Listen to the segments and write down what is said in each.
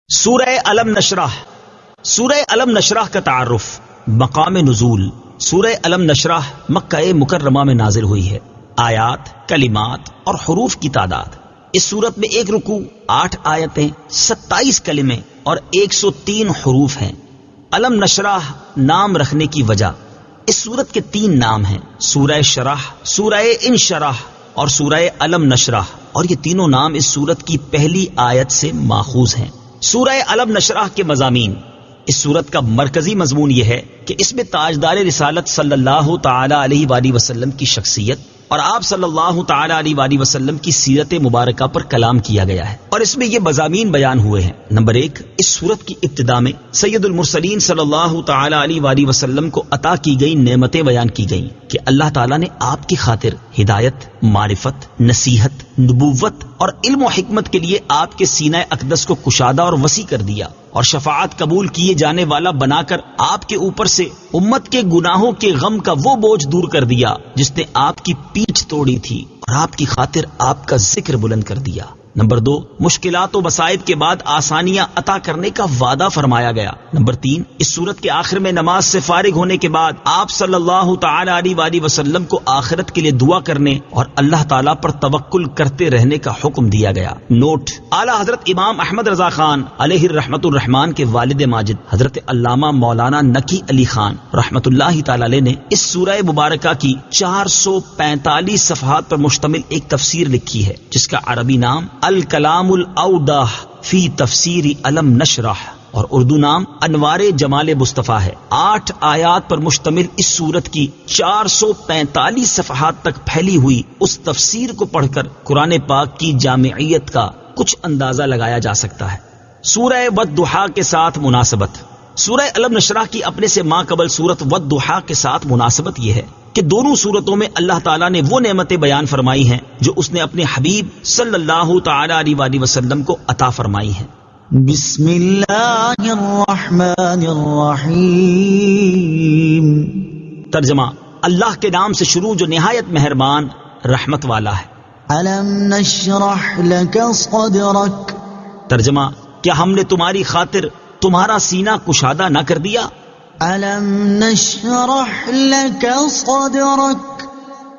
سورہ علم نشرح. سورہ علم نشرح کا تعارف. مقام نزول. سورہ علم نشرح مکہ مکرمہ میں نازل ہوئی ہے. آیات، کلمات اور حروف کی تعداد. اس سورت میں 1 رکوع، 8 آیتیں، 27 کلمے اور 103 حروف ہیں. علم نشرح نام رکھنے کی وجہ، اس سورت کے 3 نام ہیں: سورہ شرح، سورہ انشرح اور سورہ علم نشرح، اور یہ تینوں نام اس سورت کی پہلی آیت سے ماخوذ ہیں. سورہ علم نشرح کے مضامین. اس سورت کا مرکزی مضمون یہ ہے کہ اس میں تاجدار رسالت صلی اللہ تعالی علیہ وآلہ وسلم کی شخصیت اور آپ صلی اللہ تعالی علیہ وآلہ وسلم کی سیرت مبارکہ پر کلام کیا گیا ہے، اور اس میں یہ مضامین بیان ہوئے ہیں. نمبر 1، اس سورت کی ابتدا میں سید المرسلین صلی اللہ تعالی علیہ وآلہ وسلم کو عطا کی گئی نعمتیں بیان کی گئیں کہ اللہ تعالیٰ نے آپ کی خاطر ہدایت، معرفت، نصیحت، نبوت اور علم و حکمت کے لیے آپ کے سینہ اقدس کو کشادہ اور وسیع کر دیا، اور شفاعت قبول کیے جانے والا بنا کر آپ کے اوپر سے امت کے گناہوں کے غم کا وہ بوجھ دور کر دیا جس نے آپ کی پیٹھ توڑی تھی، اور آپ کی خاطر آپ کا ذکر بلند کر دیا. نمبر 2، مشکلات و مصائب کے بعد آسانیاں عطا کرنے کا وعدہ فرمایا گیا. نمبر 3، اس سورت کے آخر میں نماز سے فارغ ہونے کے بعد آپ صلی اللہ تعالی علیہ وآلہ وسلم کو آخرت کے لیے دعا کرنے اور اللہ تعالیٰ پر توکل کرتے رہنے کا حکم دیا گیا. نوٹ: اعلیٰ حضرت امام احمد رضا خان علیہ رحمت الرحمان کے والد ماجد حضرت علامہ مولانا نقی علی خان رحمت اللہ تعالی علیہ نے اس سورہ مبارکہ کی 445 صفحات پر مشتمل ایک تفسیر لکھی ہے، جس کا عربی نام الکلام الاوضح فی تفسیر علم نشرح اور اردو نام انوار جمال مصطفیٰ ہے. 8 آیات پر مشتمل اس سورت کی 445 صفحات تک پھیلی ہوئی اس تفسیر کو پڑھ کر قرآن پاک کی جامعیت کا کچھ اندازہ لگایا جا سکتا ہے. سورہ والضحیٰ کے ساتھ مناسبت. سورہ علم نشرح کی اپنے سے ماقبل سورت والضحیٰ کے ساتھ مناسبت یہ ہے کہ دونوں صورتوں میں اللہ تعالیٰ نے وہ نعمتیں بیان فرمائی ہیں جو اس نے اپنے حبیب صلی اللہ تعالی علیہ وآلہ وسلم کو عطا فرمائی ہیں. بسم اللہ الرحمن الرحیم. ترجمہ: اللہ کے نام سے شروع جو نہایت مہربان رحمت والا ہے. علم نشرح لک صدرک. ترجمہ: کیا ہم نے تمہاری خاطر تمہارا سینہ کشادہ نہ کر دیا؟ علم نشرح لک صدرک.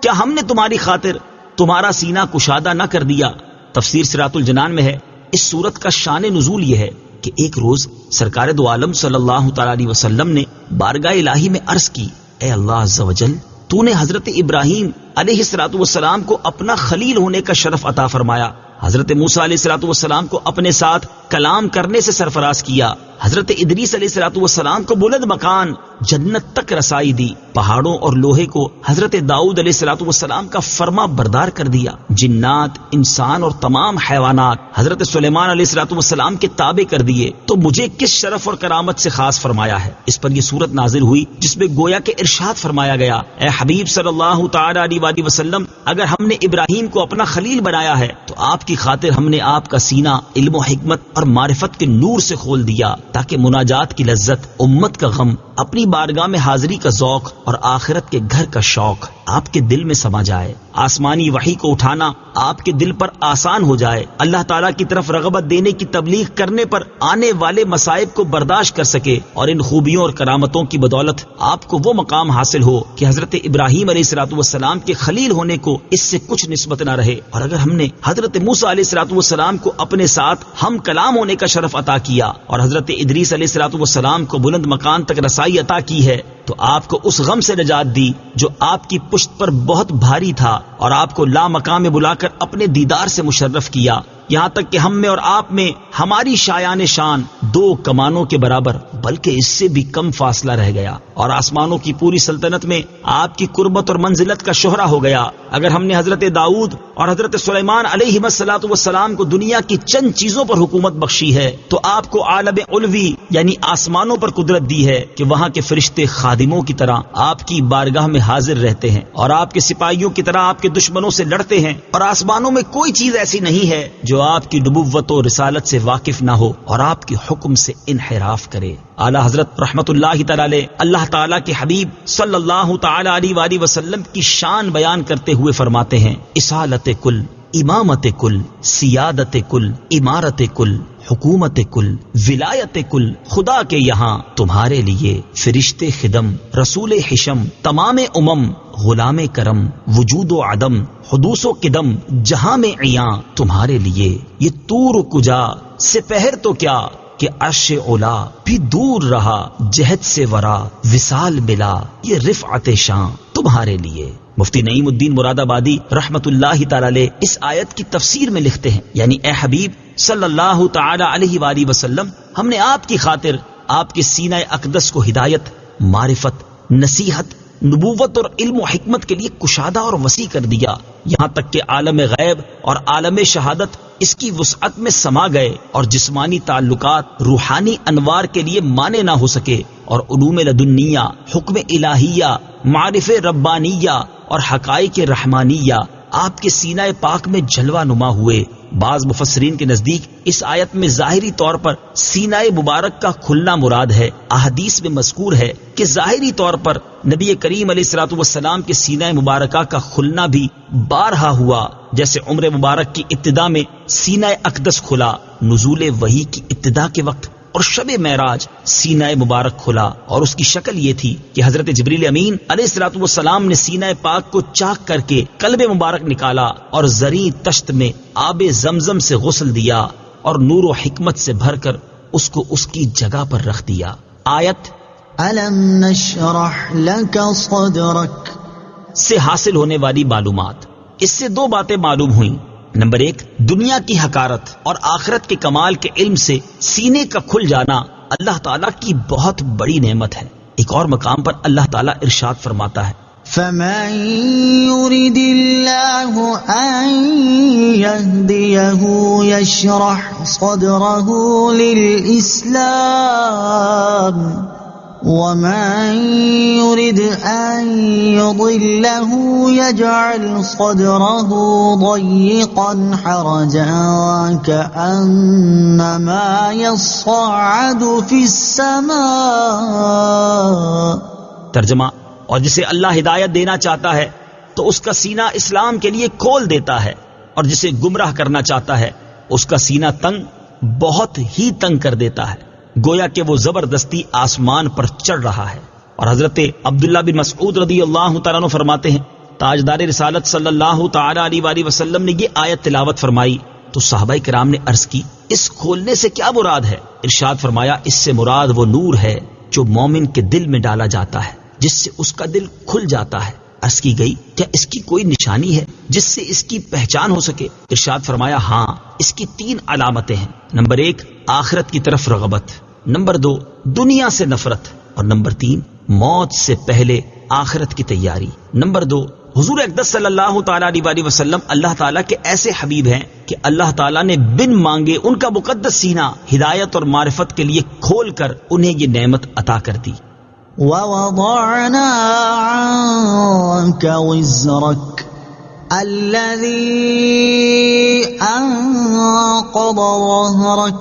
کیا ہم نے تمہاری خاطر تمہارا سینہ کشادہ نہ کر دیا؟ تفسیر صراط الجنان میں ہے، اس سورت کا شان نزول یہ ہے کہ ایک روز سرکار دو عالم صلی اللہ تعالی علیہ وسلم نے بارگاہ الہی میں عرض کی: اے اللہ عز و جل، تو نے حضرت ابراہیم علیہ الصلوۃ والسلام کو اپنا خلیل ہونے کا شرف عطا فرمایا، حضرت موسیٰ علیہ الصلوۃ والسلام کو اپنے ساتھ کلام کرنے سے سرفراز کیا، حضرت ادریس علیہ الصلوۃ والسلام کو بلند مکان جنت تک رسائی دی، پہاڑوں اور لوہے کو حضرت داؤد علیہ الصلوۃ والسلام کا فرما بردار کر دیا، جنات، انسان اور تمام حیوانات حضرت سلیمان علیہ الصلوۃ والسلام کے تابع کر دیے، تو مجھے کس شرف اور کرامت سے خاص فرمایا ہے؟ اس پر یہ سورت نازل ہوئی جس میں گویا کہ ارشاد فرمایا گیا: اے حبیب صلی اللہ تعالی علیہ وآلہ وسلم، اگر ہم نے ابراہیم کو اپنا خلیل بنایا ہے تو آپ کی خاطر ہم نے آپ کا سینہ علم و حکمت اور معرفت کے نور سے کھول دیا، تاکہ مناجات کی لذت، امت کا غم، اپنی بارگاہ میں حاضری کا ذوق اور آخرت کے گھر کا شوق آپ کے دل میں سما جائے، آسمانی وحی کو اٹھانا آپ کے دل پر آسان ہو جائے، اللہ تعالیٰ کی طرف رغبت دینے کی تبلیغ کرنے پر آنے والے مصائب کو برداشت کر سکے، اور ان خوبیوں اور کرامتوں کی بدولت آپ کو وہ مقام حاصل ہو کہ حضرت ابراہیم علیہ الصلوۃ والسلام کے خلیل ہونے کو اس سے کچھ نسبت نہ رہے. اور اگر ہم نے حضرت موسیٰ علیہ الصلوۃ والسلام کو اپنے ساتھ ہم کلام ہونے کا شرف عطا کیا اور حضرت ادریس علیہ الصلوۃ والسلام کو بلند مکان تک رسائی عطا کی ہے، تو آپ کو اس غم سے نجات دی جو آپ کی پشت پر بہت بھاری تھا، اور آپ کو لا مقام میں بلا کر اپنے دیدار سے مشرف کیا، یہاں تک کہ ہم میں اور آپ میں ہماری شایان شان 2 کمانوں کے برابر بلکہ اس سے بھی کم فاصلہ رہ گیا، اور آسمانوں کی پوری سلطنت میں آپ کی قربت اور منزلت کا شہرہ ہو گیا. اگر ہم نے حضرت داؤد اور حضرت سلیمان علیہ الصلوۃ والسلام کو دنیا کی چند چیزوں پر حکومت بخشی ہے، تو آپ کو عالم علوی یعنی آسمانوں پر قدرت دی ہے کہ وہاں کے فرشتے خادموں کی طرح آپ کی بارگاہ میں حاضر رہتے ہیں اور آپ کے سپاہیوں کی طرح آپ کے دشمنوں سے لڑتے ہیں، اور آسمانوں میں کوئی چیز ایسی نہیں ہے جو آپ کی نبوت و رسالت سے واقف نہ ہو اور آپ کے حکم سے انحراف کرے. اعلیٰ حضرت رحمت اللہ تعالی اللہ تعالیٰ کے حبیب صلی اللہ تعالی علیہ وآلہ وسلم کی شان بیان کرتے ہوئے فرماتے ہیں: اصالت کل امامت کل، سیادت کل، عمارت کل، حکومت کل، ولایت کل، خدا کے یہاں تمہارے لیے فرشتے خدم، رسول حشم، تمام امم، غلام کرم، وجود و عدم، حدوث و قدم، جہاں میں عیاں تمہارے لیے، یہ طور کجا سپہر تو کیا کہ عرش اولا بھی دور رہا، جہد سے ورا وصال ملا، یہ رفعت شان تمہارے لیے۔ مفتی نعیم الدین مراد آبادی رحمت اللہ تعالی علیہ اس آیت کی تفسیر میں لکھتے ہیں، یعنی اے حبیب صلی اللہ تعالی علیہ وآلہ وسلم، ہم نے آپ کی خاطر آپ کے سینہ اقدس کو ہدایت، معرفت، نصیحت، نبوت اور علم و حکمت کے لیے کشادہ اور وسیع کر دیا، یہاں تک کہ عالم غیب اور عالم شہادت اس کی وسعت میں سما گئے اور جسمانی تعلقات روحانی انوار کے لیے مانے نہ ہو سکے، اور علوم لدنیہ، حکم الہیہ، معارف ربانیہ اور حقائق رحمانیہ آپ کے سینہ پاک میں جلوہ نما ہوئے۔ بعض مفسرین کے نزدیک اس آیت میں ظاہری طور پر سینہ مبارک کا کھلنا مراد ہے۔ احادیث میں مذکور ہے کہ ظاہری طور پر نبی کریم علیہ الصلوۃ والسلام کے سینہ مبارکہ کا کھلنا بھی بارہا ہوا، جیسے عمر مبارک کی ابتدا میں سینہ اقدس کھلا نزول وحی کی ابتدا کے وقت، اور شب معراج سینہ مبارک کھلا، اور اس کی شکل یہ تھی کہ حضرت جبریل امین علیہ الصلوۃ والسلام نے سینہ پاک کو چاک کر کے قلب مبارک نکالا اور زرعی تشت میں آب زمزم سے غسل دیا اور نور و حکمت سے بھر کر اس کو اس کی جگہ پر رکھ دیا۔ آیت أَلَمْ نَشْرَحْ لَكَ صَدْرَكَ سے حاصل ہونے والی معلومات، اس سے دو باتیں معلوم ہوئیں۔ نمبر ایک، دنیا کی حقارت اور آخرت کے کمال کے علم سے سینے کا کھل جانا اللہ تعالیٰ کی بہت بڑی نعمت ہے۔ ایک اور مقام پر اللہ تعالیٰ ارشاد فرماتا ہے، فَمَن يُرِدِ اللَّهُ أَن يَهْدِيَهُ يَشْرَحْ صَدْرَهُ لِلْإِسْلَامِ وَمَن يُرِدْ أَن يُضِلَّهُ يَجْعَلْ صَدْرَهُ ضَيِّقًا حَرَجًا كَأَنَّمَا يَصَّعَّدُ فِي السَّمَاءِ۔ ترجمہ، اور جسے اللہ ہدایت دینا چاہتا ہے تو اس کا سینہ اسلام کے لیے کھول دیتا ہے، اور جسے گمراہ کرنا چاہتا ہے اس کا سینہ تنگ، بہت ہی تنگ کر دیتا ہے، گویا کہ وہ زبردستی آسمان پر چڑھ رہا ہے۔ اور حضرت عبداللہ بن مسعود رضی اللہ تعالیٰ عنہ فرماتے ہیں، تاجدار رسالت صلی اللہ تعالی علیہ وآلہ وسلم نے یہ آیت تلاوت فرمائی تو صحابہ کرام نے عرض کی، اس کھولنے سے کیا مراد ہے؟ ارشاد فرمایا، اس سے مراد وہ نور ہے جو مومن کے دل میں ڈالا جاتا ہے، جس سے اس کا دل کھل جاتا ہے۔ عرض کی گئی، کیا اس کی کوئی نشانی ہے جس سے اس کی پہچان ہو سکے؟ ارشاد فرمایا، ہاں، اس کی 3 علامتیں ہیں۔ نمبر 1، آخرت کی طرف رغبت، نمبر 2، دنیا سے نفرت، اور نمبر 3، موت سے پہلے آخرت کی تیاری۔ نمبر 2، حضور اقدس صلی اللہ تعالیٰ علیہ وآلہ وسلم اللہ تعالیٰ کے ایسے حبیب ہیں کہ اللہ تعالیٰ نے بن مانگے ان کا مقدس سینہ ہدایت اور معرفت کے لیے کھول کر انہیں یہ نعمت عطا کر دی۔ وَوَضَعْنَا عَنْكَ وِزْرَكَ الَّذِي أَنقَضَ ظَهْرَكَ۔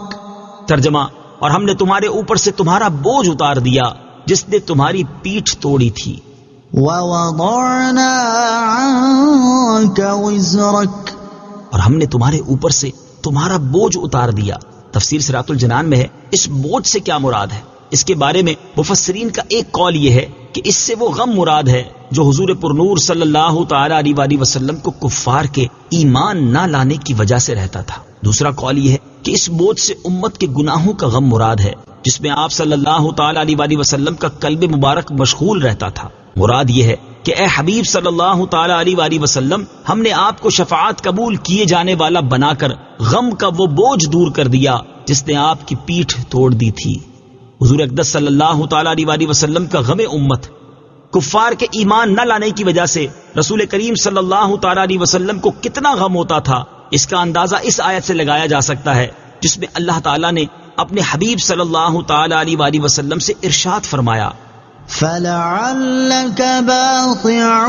ترجمہ، اور ہم نے تمہارے اوپر سے تمہارا بوجھ اتار دیا جس نے تمہاری پیٹھ توڑی تھی۔ وَوَضَعْنَا عَنْكَ وِزْرَكَ، اور ہم نے تمہارے اوپر سے تمہارا بوجھ اتار دیا۔ تفسیر صراط الجنان میں ہے، اس بوجھ سے کیا مراد ہے؟ اس کے بارے میں مفسرین کا ایک قول یہ ہے کہ اس سے وہ غم مراد ہے جو حضور پرنور صلی اللہ تعالی علیہ وآلہ وسلم کو کفار کے ایمان نہ لانے کی وجہ سے رہتا تھا۔ دوسرا قول یہ ہے کہ اس بوجھ سے امت کے گناہوں کا غم مراد ہے جس میں آپ صلی اللہ تعالی علیہ وآلہ وسلم کا قلب مبارک مشغول رہتا تھا۔ مراد یہ ہے کہ اے حبیب صلی اللہ تعالی علیہ وآلہ وسلم، ہم نے آپ کو شفاعت قبول کیے جانے والا بنا کر غم کا وہ بوجھ دور کر دیا جس نے آپ کی پیٹھ توڑ دی تھی۔ حضور اقدس صلی اللہ تعالی علیہ وآلہ وسلم کا غم امت کفار کے ایمان نہ لانے کی وجہ سے رسول کریم صلی اللہ تعالی علیہ وسلم کو کتنا غم ہوتا تھا، اس کا اندازہ اس آیت سے لگایا جا سکتا ہے جس میں اللہ تعالیٰ نے اپنے حبیب صلی اللہ تعالی علیہ وآلہ وسلم سے ارشاد فرمایا، فَلَعَلَّكَ بَاخِعٌ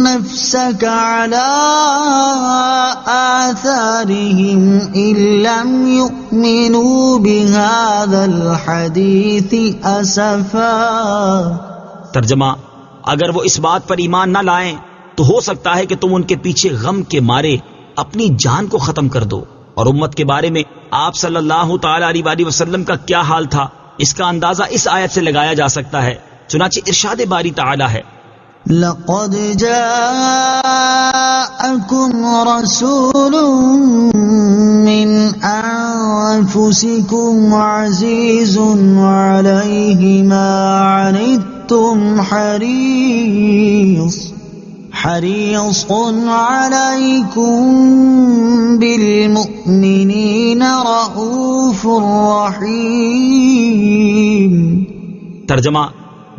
نَفْسَكَ عَلَىٰ آثَارِهِمْ إِن لَّمْ يُؤْمِنُوا بِهَٰذَا الْحَدِيثِ أَسَفًا۔ ترجمہ، اگر وہ اس بات پر ایمان نہ لائیں تو ہو سکتا ہے کہ تم ان کے پیچھے غم کے مارے اپنی جان کو ختم کر دو. اور امت کے بارے میں آپ صلی اللہ تعالی علیہ وسلم کا کیا حال تھا اس کا اندازہ اس آیت سے لگایا جا سکتا ہے. چنانچہ ارشاد باری تعالی ہے لقد جاءكم رسول من أنفسكم عزيز عليه ما عنتم حريص عليكم بالمؤمنين رؤوف رحيم. ترجمہ: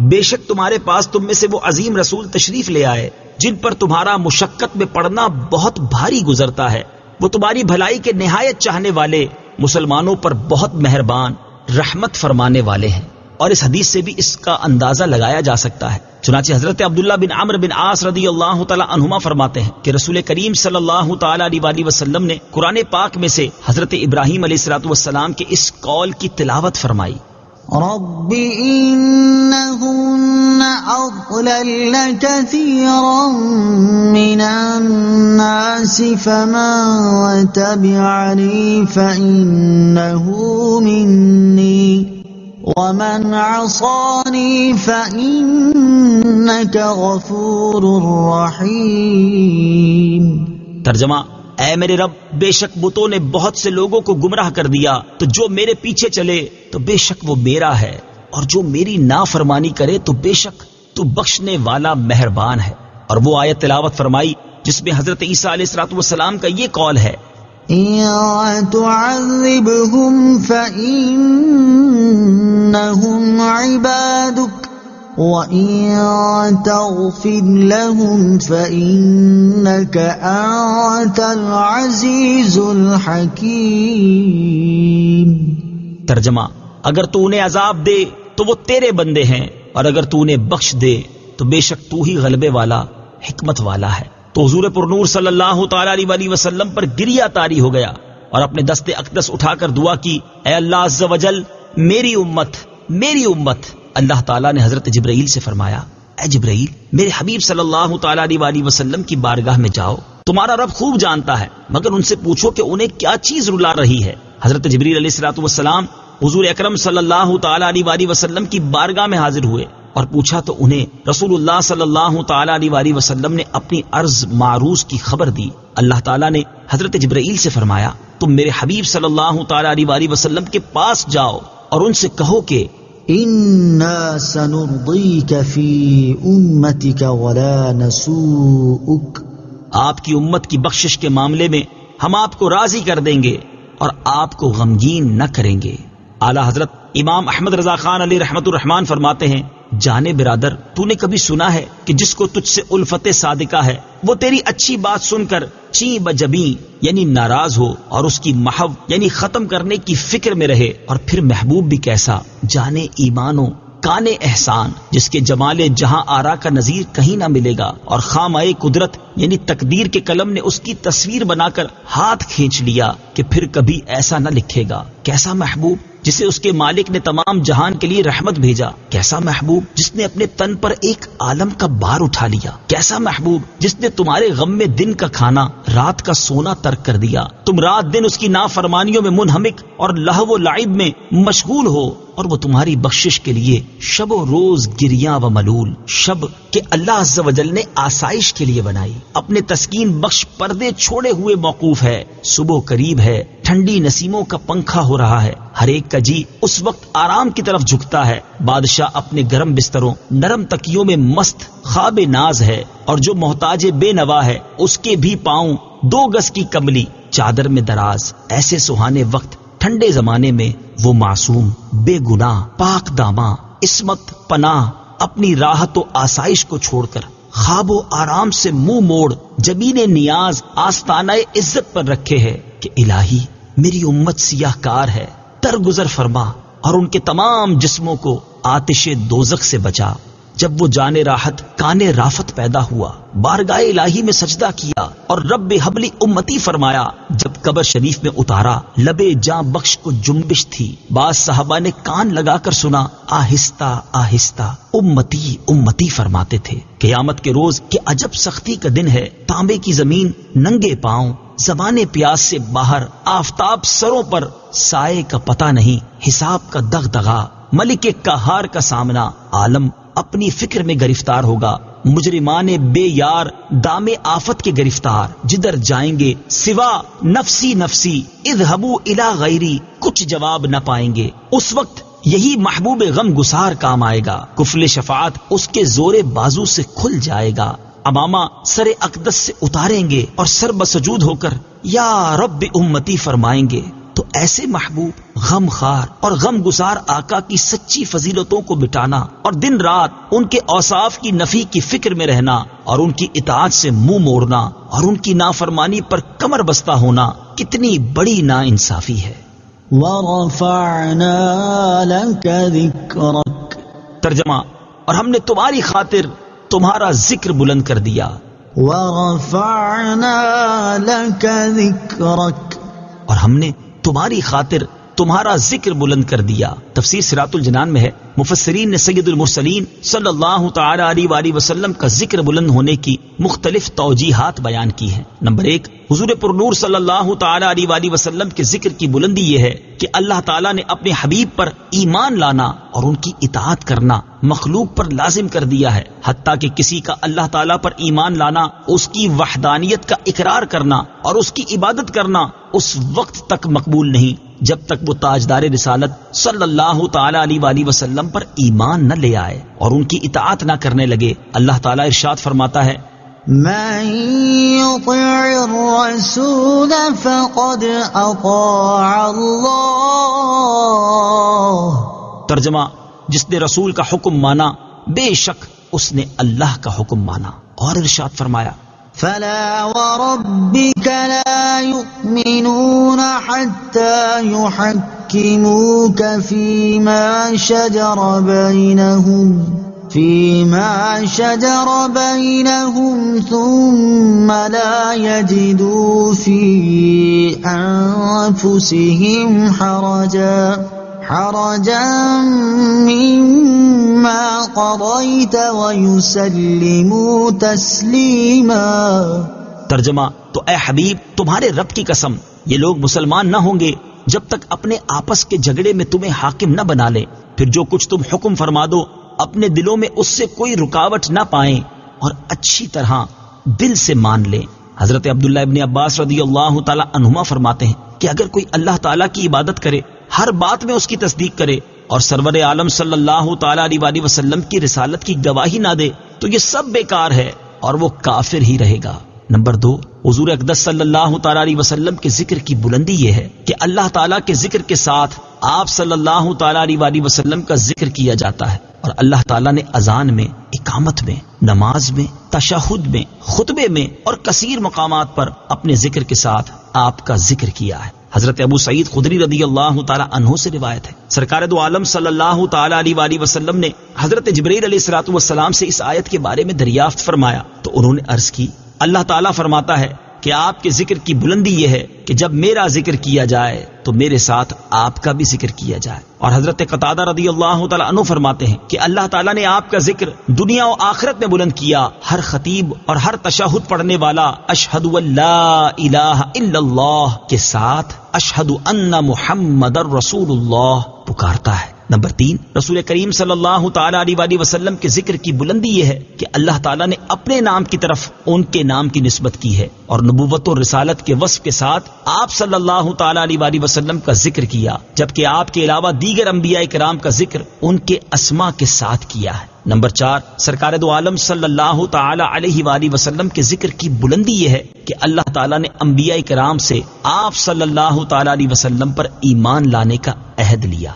بے شک تمہارے پاس تم میں سے وہ عظیم رسول تشریف لے آئے جن پر تمہارا مشقت میں پڑنا بہت بھاری گزرتا ہے. وہ تمہاری بھلائی کے نہایت چاہنے والے، مسلمانوں پر بہت مہربان، رحمت فرمانے والے ہیں. اور اس حدیث سے بھی اس کا اندازہ لگایا جا سکتا ہے. چنانچہ حضرت عبداللہ بن عمرو بن عاص رضی اللہ تعالی عنہما فرماتے ہیں کہ رسول کریم صلی اللہ تعالی علیہ وسلم نے قرآن پاک میں سے حضرت ابراہیم علیہ السلام کے اس قول کی تلاوت فرمائی: رب إنهن أضللن كثيرا من الناس فمن تبعني فإنه مني ومن عصاني فإنك غفور رحيم. ترجمہ: اے میرے رب، بے شک بتوں نے بہت سے لوگوں کو گمراہ کر دیا، تو جو میرے پیچھے چلے تو بے شک وہ میرا ہے، اور جو میری نافرمانی کرے تو بے شک تو بخشنے والا مہربان ہے. اور وہ آیت تلاوت فرمائی جس میں حضرت عیسیٰ علیہ السلام کا یہ قول ہے: إِن تُعَذِّبْهُمْ فَإِنَّهُمْ عِبَادُكَ وَإِن تَغْفِرْ لَهُمْ فَإِنَّكَ أَنْتَ الْعَزِيزُ الْحَكِيمُ. ترجمہ: اگر تو انہیں عذاب دے تو وہ تیرے بندے ہیں، اور اگر تو انہیں بخش دے تو بے شک تو ہی غلبے والا، حکمت والا ہے. تو حضور پرنور صلی اللہ تعالی علیہ وسلم پر گریہ طاری ہو گیا اور اپنے دست اقدس اٹھا کر دعا کی: اے اللہ عز و جل، میری امت. اللہ تعالیٰ نے حضرت جبرائیل سے فرمایا: اے جبرائیل، میرے حبیب صلی اللہ تعالی علیہ وسلم کی بارگاہ میں جاؤ، تمہارا رب خوب جانتا ہے، مگر ان سے پوچھو کہ انہیں کیا چیز رلا رہی ہے. حضرت جبرائیل علیہ السلام حضور اکرم صلی اللہ تعالی علیہ وسلم کی بارگاہ میں حاضر ہوئے اور پوچھا تو انہیں رسول اللہ صلی اللہ تعالی علیہ وسلم نے اپنی عرض معروض کی خبر دی. اللہ تعالیٰ نے حضرت جبرائیل سے فرمایا: تم میرے حبیب صلی اللہ تعالی علیہ وسلم کے پاس جاؤ اور ان سے کہو کہ إِنَّا سَنُرْضِيكَ فِي أُمَّتِكَ وَلَا نَسُوءُكَ. آپ کی امت کی بخشش کے معاملے میں ہم آپ کو راضی کر دیں گے اور آپ کو غمگین نہ کریں گے. اعلیٰ حضرت امام احمد رضا خان علیہ رحمت الرحمان فرماتے ہیں: جانے برادر، تو نے کبھی سنا ہے کہ جس کو تجھ سے الفت صادقہ ہے وہ تیری اچھی بات سن کر چیں بجبیں یعنی ناراض ہو اور اس کی محو یعنی ختم کرنے کی فکر میں رہے؟ اور پھر محبوب بھی کیسا، جانے ایمانو کان احسان، جس کے جمال جہاں آرا کا نظیر کہیں نہ ملے گا، اور خامۂ قدرت یعنی تقدیر کے قلم نے اس کی تصویر بنا کر ہاتھ کھینچ لیا کہ پھر کبھی ایسا نہ لکھے گا. کیسا محبوب جسے اس کے مالک نے تمام جہان کے لیے رحمت بھیجا. کیسا محبوب جس نے اپنے تن پر ایک عالم کا بار اٹھا لیا. کیسا محبوب جس نے تمہارے غم میں دن کا کھانا، رات کا سونا ترک کر دیا. تم رات دن اس کی نافرمانیوں میں منہمک اور لہو و لعب میں مشغول ہو، اور وہ تمہاری بخشش کے لیے شب و روز گریاں و ملول. شب کہ اللہ عز و جل نے آسائش کے لیے بنائی، اپنے تسکین بخش پردے چھوڑے ہوئے موقوف ہے. صبح قریب ہے، ٹھنڈی نسیموں کا پنکھا ہو رہا ہے، ہر ایک کا جی اس وقت آرام کی طرف جھکتا ہے. بادشاہ اپنے گرم بستروں، نرم تکیوں میں مست خواب ناز ہے، اور جو محتاج بے نوا ہے اس کے بھی پاؤں 2 گز کی کملی چادر میں دراز. ایسے سہانے وقت ٹھنڈے زمانے میں وہ معصوم، بے گناہ، پاک داماں، عصمت پناہ اپنی راحت و آسائش کو چھوڑ کر خواب و آرام سے منہ موڑ جبین نیاز آستانہ عزت پر رکھے ہے کہ الہی میری امت سیاہ کار ہے، درگزر فرما اور ان کے تمام جسموں کو آتش دوزخ سے بچا. جب وہ جانے راحت کانے رافت پیدا ہوا، بارگاہ الہی میں سجدہ کیا اور رب حبلی امتی فرمایا، جب قبر شریف میں اتارا لبے جاں بخش کو جنبش تھی، بعض صحابہ نے کان لگا کر سنا، آہستہ آہستہ امتی امتی فرماتے تھے۔ قیامت کے روز کہ عجب سختی کا دن ہے، تانبے کی زمین ننگے پاؤں، زبانے پیاس سے باہر، آفتاب سروں پر، سائے کا پتہ نہیں، حساب کا دغدغہ، ملک قہار کا سامنا، عالم اپنی فکر میں گرفتار ہوگا، مجرمان بے یار دام آفت کے گرفتار، جدھر جائیں گے سوا نفسی نفسی اذهبوا الی غیری، کچھ جواب نہ پائیں گے۔ اس وقت یہی محبوب غم گسار کام آئے گا، کفل شفاعت اس کے زور بازو سے کھل جائے گا، امامہ سر اقدس سے اتاریں گے اور سر بسجود ہو کر یا رب امتی فرمائیں گے۔ تو ایسے محبوب غم خار اور غم گسار آقا کی سچی فضیلتوں کو مٹانا اور دن رات ان کے اوصاف کی نفی کی فکر میں رہنا اور ان کی اطاعت سے منہ موڑنا اور ان کی نافرمانی پر کمر بستہ ہونا کتنی بڑی ناانصافی ہے۔ وَرَفَعْنَا لَكَ ذِكْرَكَ، ترجمہ، اور ہم نے تمہاری خاطر تمہارا ذکر بلند کر دیا۔ وَرَفَعْنَا لَكَ ذِكْرَكَ، اور ہم نے تمہاری خاطر تمہارا ذکر بلند کر دیا۔ تفسیر صراط الجنان میں ہے، مفسرین نے سید المرسلین صلی اللہ تعالی علیہ وآلہ وسلم کا ذکر بلند ہونے کی مختلف توجیحات بیان کی ہیں۔ نمبر 1، حضور پرنور صلی اللہ تعالی علیہ وآلہ وسلم کے ذکر کی بلندی یہ ہے کہ اللہ تعالیٰ نے اپنے حبیب پر ایمان لانا اور ان کی اطاعت کرنا مخلوق پر لازم کر دیا ہے، حتیٰ کہ کسی کا اللہ تعالیٰ پر ایمان لانا، اس کی وحدانیت کا اقرار کرنا اور اس کی عبادت کرنا اس وقت تک مقبول نہیں جب تک وہ تاجدار رسالت صلی اللہ تعالی علیہ وآلہ وسلم پر ایمان نہ لے آئے اور ان کی اطاعت نہ کرنے لگے۔ اللہ تعالیٰ ارشاد فرماتا ہے، من يطع الرسول فقد اطاع اللہ، ترجمہ، جس نے رسول کا حکم مانا بے شک اس نے اللہ کا حکم مانا۔ اور ارشاد فرمایا، فلا وربك لا يؤمنون حتى يحكموك فيما شجر بينهم ثم لا يجدوا في أنفسهم حرجا مما قضيت ويسلموا تسليما۔ ترجمہ، تو اے حبیب تمہارے رب کی قسم، یہ لوگ مسلمان نہ ہوں گے جب تک اپنے آپس کے جھگڑے میں تمہیں حاکم نہ بنا لیں، پھر جو کچھ تم حکم فرما دو اپنے دلوں میں اس سے کوئی رکاوٹ نہ پائیں اور اچھی طرح دل سے مان لیں۔ حضرت عبداللہ ابن عباس رضی اللہ تعالی عنہما فرماتے ہیں کہ اگر کوئی اللہ تعالیٰ کی عبادت کرے، ہر بات میں اس کی تصدیق کرے اور سرور عالم صلی اللہ تعالی علیہ وآلہ وسلم کی رسالت کی گواہی نہ دے تو یہ سب بیکار ہے اور وہ کافر ہی رہے گا۔ نمبر 2، حضور اقدس صلی اللہ تعالی علیہ وسلم کے ذکر کی بلندی یہ ہے کہ اللہ تعالیٰ کے ذکر کے ساتھ آپ صلی اللہ تعالی علیہ وآلہ وسلم کا ذکر کیا جاتا ہے، اور اللہ تعالیٰ نے اذان میں، اقامت میں، نماز میں، تشہد میں، خطبے میں اور کثیر مقامات پر اپنے ذکر کے ساتھ آپ کا ذکر کیا ہے۔ حضرت ابو سعید خدری رضی اللہ تعالی عنہ سے روایت ہے، سرکار دو عالم صلی اللہ تعالی علیہ وآلہ وسلم نے حضرت جبرائیل علیہ الصلوۃ والسلام سے اس آیت کے بارے میں دریافت فرمایا تو انہوں نے عرض کی، اللہ تعالیٰ فرماتا ہے کہ آپ کے ذکر کی بلندی یہ ہے کہ جب میرا ذکر کیا جائے تو میرے ساتھ آپ کا بھی ذکر کیا جائے۔ اور حضرت قتادہ رضی اللہ تعالیٰ عنہ فرماتے ہیں کہ اللہ تعالیٰ نے آپ کا ذکر دنیا و آخرت میں بلند کیا، ہر خطیب اور ہر تشہد پڑھنے والا اشہد ان لا الہ الا اللہ کے ساتھ اشہد ان محمد رسول اللہ پکارتا ہے۔ نمبر 3، رسول کریم صلی اللہ تعالی علیہ وآلہ وسلم کے ذکر کی بلندی یہ ہے کہ اللہ تعالیٰ نے اپنے نام کی طرف ان کے نام کی نسبت کی ہے اور نبوت و رسالت کے وصف کے ساتھ آپ صلی اللہ تعالی علیہ وآلہ وسلم کا ذکر کیا، جبکہ آپ کے علاوہ دیگر انبیاء کرام کا ذکر ان کے اسماء کے ساتھ کیا ہے۔ نمبر 4، سرکار دو عالم صلی اللہ تعالی علیہ وآلہ وسلم کے ذکر کی بلندی یہ ہے کہ اللہ تعالیٰ نے انبیاء کرام سے آپ صلی اللہ تعالی علیہ وسلم پر ایمان لانے کا عہد لیا۔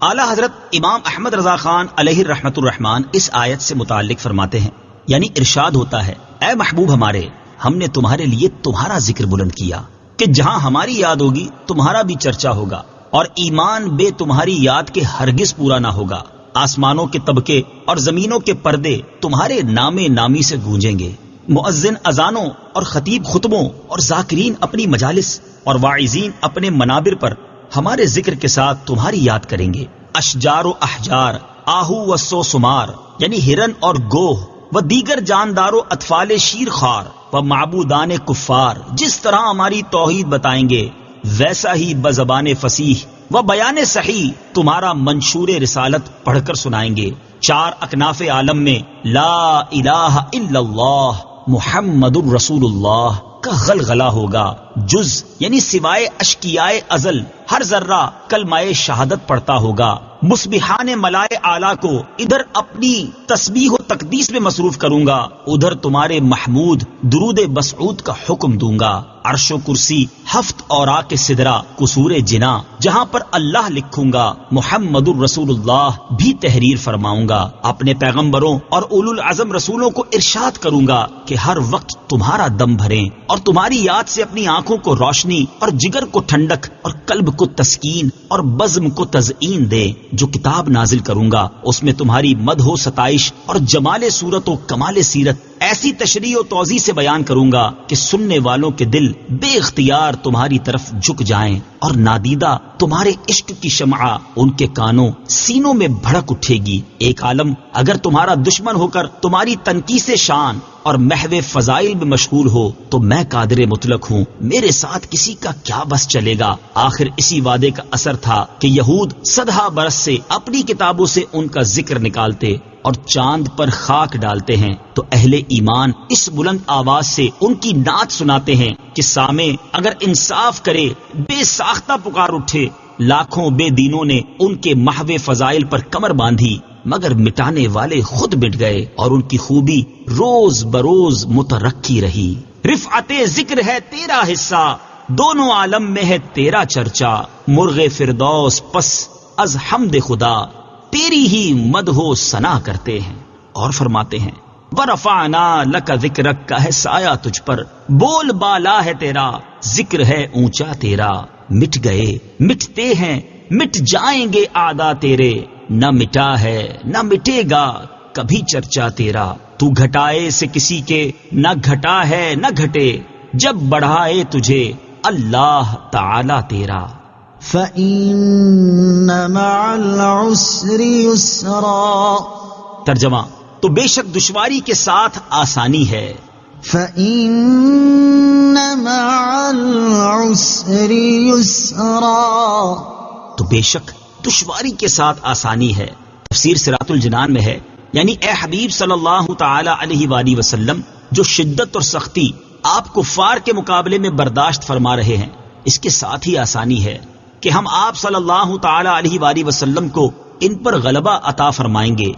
اعلیٰ حضرت امام احمد رضا خان علیہ رحمت الرحمان اس آیت سے متعلق فرماتے ہیں، یعنی ارشاد ہوتا ہے، اے محبوب ہمارے، ہم نے تمہارے لیے تمہارا ذکر بلند کیا کہ جہاں ہماری یاد ہوگی تمہارا بھی چرچا ہوگا، اور ایمان بے تمہاری یاد کے ہرگز پورا نہ ہوگا۔ آسمانوں کے طبقے اور زمینوں کے پردے تمہارے نام نامی سے گونجیں گے. مؤذن اذانوں اور خطیب خطبوں اور ذاکرین اپنی مجالس اور واعظین اپنے منابر پر ہمارے ذکر کے ساتھ تمہاری یاد کریں گے. اشجار و احجار، آہو و سو سمار یعنی ہرن اور گوہ و دیگر جاندار و اطفال شیر خار و معبودان کفار جس طرح ہماری توحید بتائیں گے، ویسا ہی بزبان فصیح و بیان صحیح تمہارا منشور رسالت پڑھ کر سنائیں گے. 4 اکناف عالم میں لا الہ الا اللہ محمد الرسول اللہ کا غلغلہ ہوگا. جز یعنی سوائے اشکیائے ازل ہر ذرہ کلمہ شہادت پڑھتا ہوگا. مسبحان ملائے اعلیٰ کو ادھر اپنی تسبیح و تقدیس میں مصروف کروں گا، ادھر تمہارے محمود درود مسعود کا حکم دوں گا. عرش و کرسی، ہفت اوراق سدرہ، قصور جنا جہاں پر اللہ لکھوں گا، محمد الرسول اللہ بھی تحریر فرماؤں گا. اپنے پیغمبروں اور اولو العزم رسولوں کو ارشاد کروں گا کہ ہر وقت تمہارا دم بھریں اور تمہاری یاد سے اپنی آنکھوں کو روشنی اور جگر کو ٹھنڈک اور قلب کو تسکین اور بزم کو تزئین دے. جو کتاب نازل کروں گا اس میں تمہاری مدح و ستائش اور جمال صورت و کمال سیرت ایسی تشریح و توضیح سے بیان کروں گا کہ سننے والوں کے دل بے اختیار تمہاری طرف جھک جائیں اور نادیدہ تمہارے عشق کی شمعہ ان کے کانوں سینوں میں بھڑک اٹھے گی. ایک عالم اگر تمہارا دشمن ہو کر تمہاری تنقیص شان اور محو فضائل میں مشغول ہو تو میں قادر مطلق ہوں، میرے ساتھ کسی کا کیا بس چلے گا. آخر اسی وعدے کا اثر تھا کہ یہود 100 برس سے اپنی کتابوں سے ان کا ذکر نکالتے اور چاند پر خاک ڈالتے ہیں تو اہل ایمان اس بلند آواز سے ان کی نعت سناتے ہیں کہ سامع اگر انصاف کرے بے ساختہ پکار اٹھے. لاکھوں بے دینوں نے ان کے محو فضائل پر کمر باندھی مگر مٹانے والے خود مٹ گئے اور ان کی خوبی روز بروز مترقی رہی. رفعت ذکر ہے تیرا حصہ، دونوں عالم میں ہے تیرا چرچا. مرغ فردوس پس از حمد خدا تیری ہی مدح و ثنا کرتے ہیں. اور فرماتے ہیں ورفعنا لک ذکرک کا ہے سایہ تجھ پر، بول بالا ہے تیرا، ذکر ہے اونچا تیرا. مٹ گئے مٹتے ہیں مٹ جائیں گے اعداء تیرے، نہ مٹا ہے نہ مٹے گا کبھی چرچا تیرا. تو گھٹائے سے کسی کے نہ گھٹا ہے نہ گھٹے، جب بڑھائے تجھے اللہ تعالی تیرا. فَإِنَّ مَعَ الْعُسْرِ يُسْرًا. ترجمہ تو بے شک دشواری کے ساتھ آسانی ہے. فَإِنَّ مَعَ الْعُسْرِ يُسْرًا. تو بے شک دشواری کے ساتھ آسانی ہے. تفسیر صراط الجنان میں ہے یعنی اے حبیب صلی اللہ تعالی علیہ وآلہ وسلم جو شدت اور سختی آپ کفار کے مقابلے میں برداشت فرما رہے ہیں اس کے ساتھ ہی آسانی ہے کہ ہم آپ صلی اللہ تعالی علیہ وآلہ وسلم کو ان پر غلبہ عطا فرمائیں گے.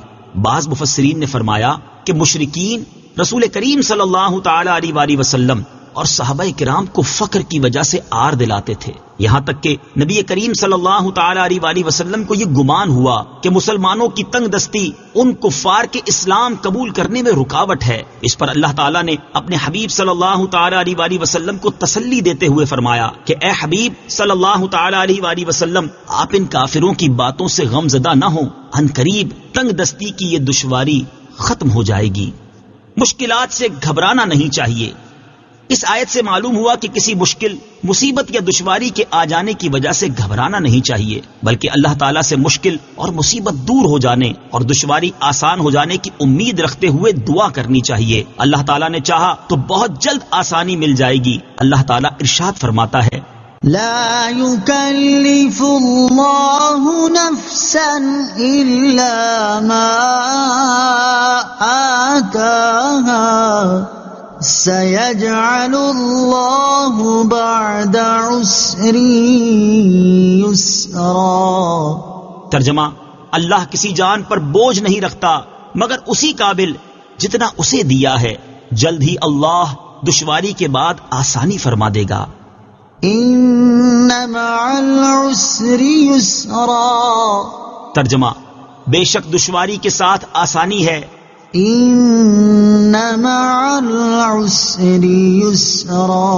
بعض مفسرین نے فرمایا کہ مشرکین رسول کریم صلی اللہ تعالی علیہ وآلہ وسلم اور صحابہ کرام کو فقر کی وجہ سے آر دلاتے تھے، یہاں تک کہ نبی کریم صلی اللہ تعالی علیہ وآلہ وسلم کو یہ گمان ہوا کہ مسلمانوں کی تنگ دستی ان کفار کے اسلام قبول کرنے میں رکاوٹ ہے. اس پر اللہ تعالیٰ نے اپنے حبیب صلی اللہ تعالی علیہ وآلہ وسلم کو تسلی دیتے ہوئے فرمایا کہ اے حبیب صلی اللہ تعالی علیہ وآلہ وسلم آپ ان کافروں کی باتوں سے غم زدہ نہ ہوں، ان قریب تنگ دستی کی یہ دشواری ختم ہو جائے گی. مشکلات سے گھبرانا نہیں چاہیے. اس آیت سے معلوم ہوا کہ کسی مشکل مصیبت یا دشواری کے آ جانے کی وجہ سے گھبرانا نہیں چاہیے، بلکہ اللہ تعالیٰ سے مشکل اور مصیبت دور ہو جانے اور دشواری آسان ہو جانے کی امید رکھتے ہوئے دعا کرنی چاہیے. اللہ تعالیٰ نے چاہا تو بہت جلد آسانی مل جائے گی. اللہ تعالیٰ ارشاد فرماتا ہے لا يكلف الله نفسا إلا ما آتاها سيجعل الله بعد عسر يسرا. ترجمہ اللہ کسی جان پر بوجھ نہیں رکھتا مگر اسی قابل جتنا اسے دیا ہے، جلد ہی اللہ دشواری کے بعد آسانی فرما دے گا. ان مع العسر يسرا. ترجمہ بے شک دشواری کے ساتھ آسانی ہے. ان مع العسر يسرا.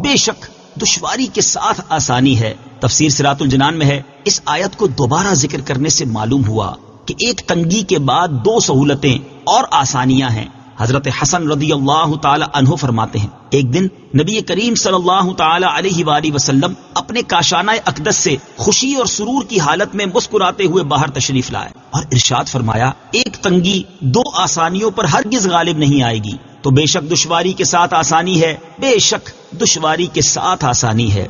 بے شک دشواری کے ساتھ آسانی ہے. تفسیر صراط الجنان میں ہے اس آیت کو دوبارہ ذکر کرنے سے معلوم ہوا کہ ایک تنگی کے بعد دو سہولتیں اور آسانیاں ہیں۔ حضرت حسن رضی اللہ تعالی عنہ فرماتے ہیں ایک دن نبی کریم صلی اللہ تعالی علیہ وآلہ وسلم اپنے کاشانہ اقدس سے خوشی اور سرور کی حالت میں مسکراتے ہوئے باہر تشریف لائے اور ارشاد فرمایا ایک تنگی دو آسانیوں پر ہرگز غالب نہیں آئے گی، تو بے شک دشواری کے ساتھ آسانی ہے، بے شک دشواری کے ساتھ آسانی ہے۔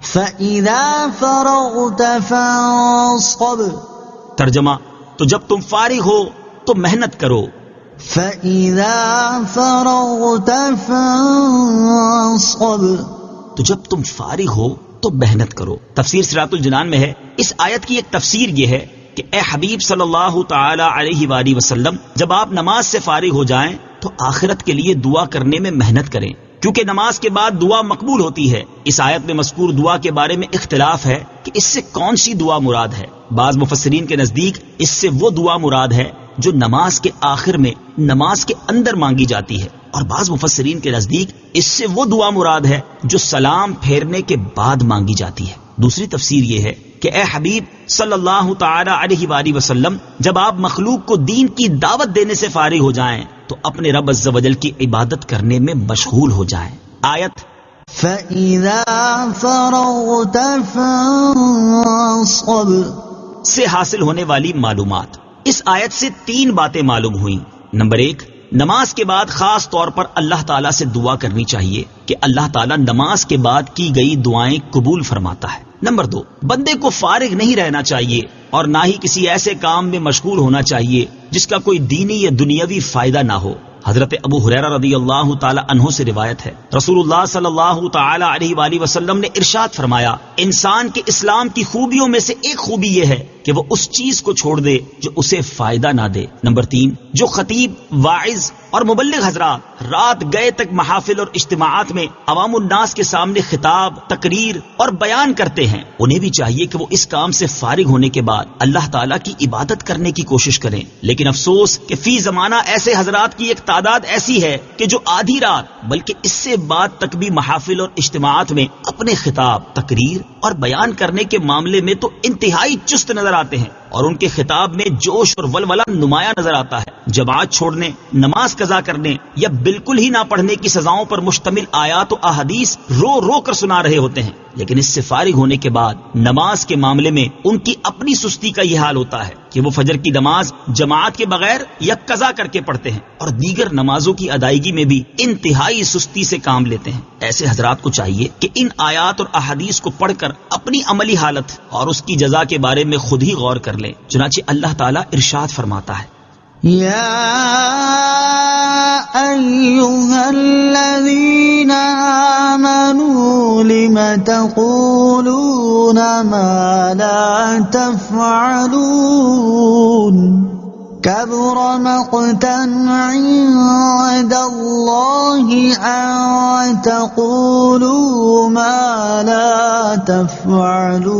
فَإِذَا فَرَغْتَ فَانصَبْ، ترجمہ تو جب تم فارغ ہو تو محنت کرو۔ فَإِذَا فَرَغْتَ فَانصَبْ، تو جب تم فارغ ہو تو محنت کرو۔ تفسیر صراط الجنان میں ہے اس آیت کی ایک تفسیر یہ ہے کہ اے حبیب صلی اللہ تعالی علیہ وآلہ وسلم جب آپ نماز سے فارغ ہو جائیں تو آخرت کے لیے دعا کرنے میں محنت کریں، کیونکہ نماز کے بعد دعا مقبول ہوتی ہے۔ اس آیت میں مذکور دعا کے بارے میں اختلاف ہے کہ اس سے کون سی دعا مراد ہے۔ بعض مفسرین کے نزدیک اس سے وہ دعا مراد ہے جو نماز کے آخر میں نماز کے اندر مانگی جاتی ہے، اور بعض مفسرین کے نزدیک اس سے وہ دعا مراد ہے جو سلام پھیرنے کے بعد مانگی جاتی ہے۔ دوسری تفسیر یہ ہے کہ اے حبیب صلی اللہ تعالی علیہ وآلہ وسلم جب آپ مخلوق کو دین کی دعوت دینے سے فارغ ہو جائیں تو اپنے رب عز و جل کی عبادت کرنے میں مشغول ہو جائیں۔ آیت فَإِذَا فَرَغْتَ فَانصَبْ سے حاصل ہونے والی معلومات۔ اس آیت سے تین باتیں معلوم ہوئیں۔ نمبر ایک، نماز کے بعد خاص طور پر اللہ تعالیٰ سے دعا کرنی چاہیے کہ اللہ تعالیٰ نماز کے بعد کی گئی دعائیں قبول فرماتا ہے۔ نمبر دو، بندے کو فارغ نہیں رہنا چاہیے اور نہ ہی کسی ایسے کام میں مشغول ہونا چاہیے جس کا کوئی دینی یا دنیاوی فائدہ نہ ہو۔ حضرت ابو ہریرہ رضی اللہ تعالی عنہ سے روایت ہے رسول اللہ صلی اللہ تعالی علیہ وآلہ وسلم نے ارشاد فرمایا انسان کے اسلام کی خوبیوں میں سے ایک خوبی یہ ہے کہ وہ اس چیز کو چھوڑ دے جو اسے فائدہ نہ دے۔ نمبر تین، جو خطیب، واعظ اور مبلغ حضرات رات گئے تک محافل اور اجتماعات میں عوام الناس کے سامنے خطاب، تقریر اور بیان کرتے ہیں، انہیں بھی چاہیے کہ وہ اس کام سے فارغ ہونے کے بعد اللہ تعالیٰ کی عبادت کرنے کی کوشش کریں۔ لیکن افسوس کہ فی زمانہ ایسے حضرات کی ایک تعداد ایسی ہے کہ جو آدھی رات بلکہ اس سے بعد تک بھی محافل اور اجتماعات میں اپنے خطاب، تقریر اور بیان کرنے کے معاملے میں تو انتہائی چست نظر آتے ہیں اور ان کے خطاب میں جوش اور ولولہ نمایاں نظر آتا ہے۔ جماعت چھوڑنے، نماز قضا کرنے یا بالکل ہی نہ پڑھنے کی سزاؤں پر مشتمل آیات و احادیث رو رو کر سنا رہے ہوتے ہیں، لیکن اس سے فارغ ہونے کے بعد نماز کے معاملے میں ان کی اپنی سستی کا یہ حال ہوتا ہے کہ وہ فجر کی نماز جماعت کے بغیر یا قضا کر کے پڑھتے ہیں اور دیگر نمازوں کی ادائیگی میں بھی انتہائی سستی سے کام لیتے ہیں۔ ایسے حضرات کو چاہیے کہ ان آیات اور احادیث کو پڑھ کر اپنی عملی حالت اور اس کی جزا کے بارے میں خود ہی غور کر لیں۔ چنانچہ اللہ تعالیٰ ارشاد فرماتا ہے یا ایھا الذین آمنوا لم تقولون ما لا تفعلون كبر مقتا عند الله أن تقولوا ما لا تفعلون۔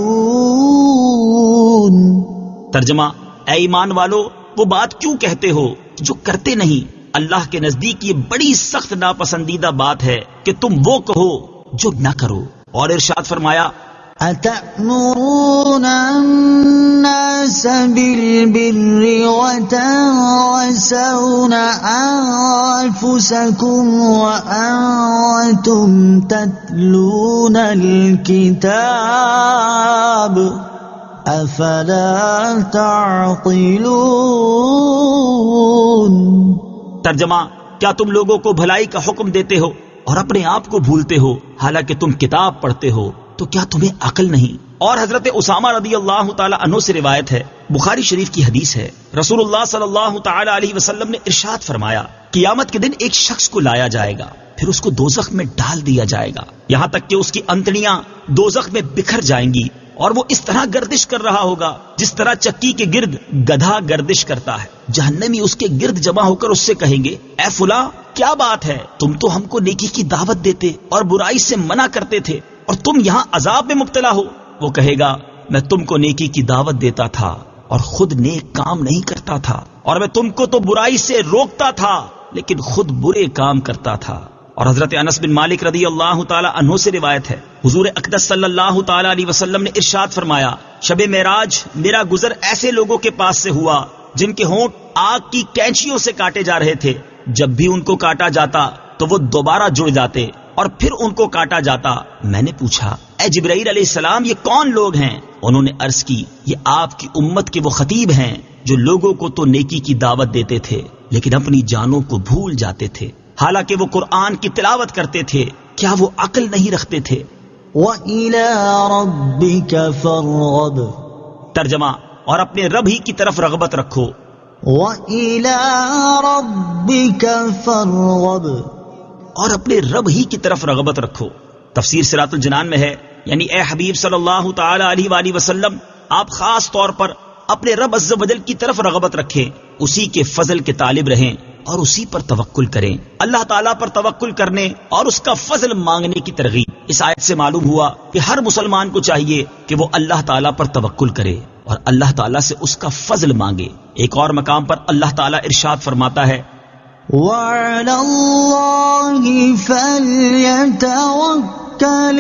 ترجمہ، اے ایمان والو وہ بات کیوں کہتے ہو جو کرتے نہیں؟ اللہ کے نزدیک یہ بڑی سخت ناپسندیدہ بات ہے کہ تم وہ کہو جو نہ کرو۔ اور ارشاد فرمایا أتأمرون الناس بالبر وتنسون أنفسكم وأنتم تتلون الكتاب أفلا تعقلون۔ ترجمہ، کیا تم لوگوں کو بھلائی کا حکم دیتے ہو اور اپنے آپ کو بھولتے ہو حالانکہ تم کتاب پڑھتے ہو؟ تو کیا تمہیں عقل نہیں؟ اور حضرت اسامہ رضی اللہ تعالی عنہ سے روایت ہے، بخاری شریف کی حدیث ہے، رسول اللہ صلی اللہ تعالی علیہ وسلم نے ارشاد فرمایا قیامت کے دن ایک شخص کو لایا جائے گا، پھر اس کو دوزخ میں ڈال دیا جائے گا یہاں تک کہ اس کی انتڑیاں دوزخ میں بکھر جائیں گی اور وہ اس طرح گردش کر رہا ہوگا جس طرح چکی کے گرد گدھا گردش کرتا ہے۔ جہنمی اس کے گرد جمع ہو کر اس سے کہیں گے اے فلاں، کیا بات ہے؟ تم تو ہم کو نیکی کی دعوت دیتے اور برائی سے منع کرتے تھے اور تم یہاں عذاب میں مبتلا ہو۔ وہ کہے گا میں تم کو نیکی کی دعوت دیتا تھا اور خود نیک کام نہیں کرتا تھا، اور میں تم کو تو برائی سے روکتا تھا لیکن خود برے کام کرتا تھا۔ اور حضرت انس بن مالک رضی اللہ تعالی عنہ سے روایت ہے، حضور اقدس صلی اللہ تعالی علیہ وسلم نے ارشاد فرمایا، شب معراج میرا گزر ایسے لوگوں کے پاس سے ہوا جن کے ہونٹ آگ کی کینچیوں سے کاٹے جا رہے تھے، جب بھی ان کو کاٹا جاتا تو وہ دوبارہ جڑ جاتے اور پھر ان کو کاٹا جاتا۔ میں نے پوچھا، اے جبرائیل علیہ السلام یہ کون لوگ ہیں؟ انہوں نے عرض کی، یہ آپ کی امت کے وہ خطیب ہیں جو لوگوں کو تو نیکی کی دعوت دیتے تھے لیکن اپنی جانوں کو بھول جاتے تھے، حالانکہ وہ قرآن کی تلاوت کرتے تھے، کیا وہ عقل نہیں رکھتے تھے؟ وَإِلَىٰ رَبِّكَ فَارْغَب، ترجمہ، اور اپنے رب ہی کی طرف رغبت رکھو۔ وَإِلَىٰ رَبِّكَ فَارْغَب، اور اپنے رب ہی کی طرف رغبت رکھو۔ تفسیر صراط الجنان میں ہے، یعنی اے حبیب صلی اللہ تعالی علیہ وآلہ وسلم، آپ خاص طور پر اپنے رب عز و جل کی طرف رغبت رکھیں، اسی کے فضل کے طالب رہیں اور اسی پر توکل کریں۔ اللہ تعالیٰ پر توکل کرنے اور اس کا فضل مانگنے کی ترغیب اس آیت سے معلوم ہوا کہ ہر مسلمان کو چاہیے کہ وہ اللہ تعالیٰ پر توکل کرے اور اللہ تعالیٰ سے اس کا فضل مانگے۔ ایک اور مقام پر اللہ تعالیٰ ارشاد فرماتا ہے، وَعَلَى اللَّهِ فَلْيَتَوَكَّلِ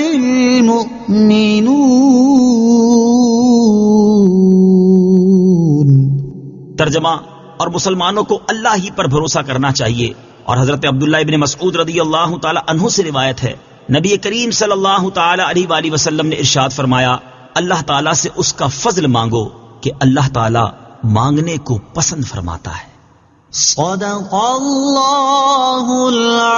الْمُؤْمِنُونَ، ترجمہ، اور مسلمانوں کو اللہ ہی پر بھروسہ کرنا چاہیے۔ اور حضرت عبداللہ ابن مسعود رضی اللہ تعالی عنہ سے روایت ہے، نبی کریم صلی اللہ تعالی علیہ وآلہ وسلم نے ارشاد فرمایا، اللہ تعالیٰ سے اس کا فضل مانگو کہ اللہ تعالیٰ مانگنے کو پسند فرماتا ہے۔ صدق اللہ العظیم۔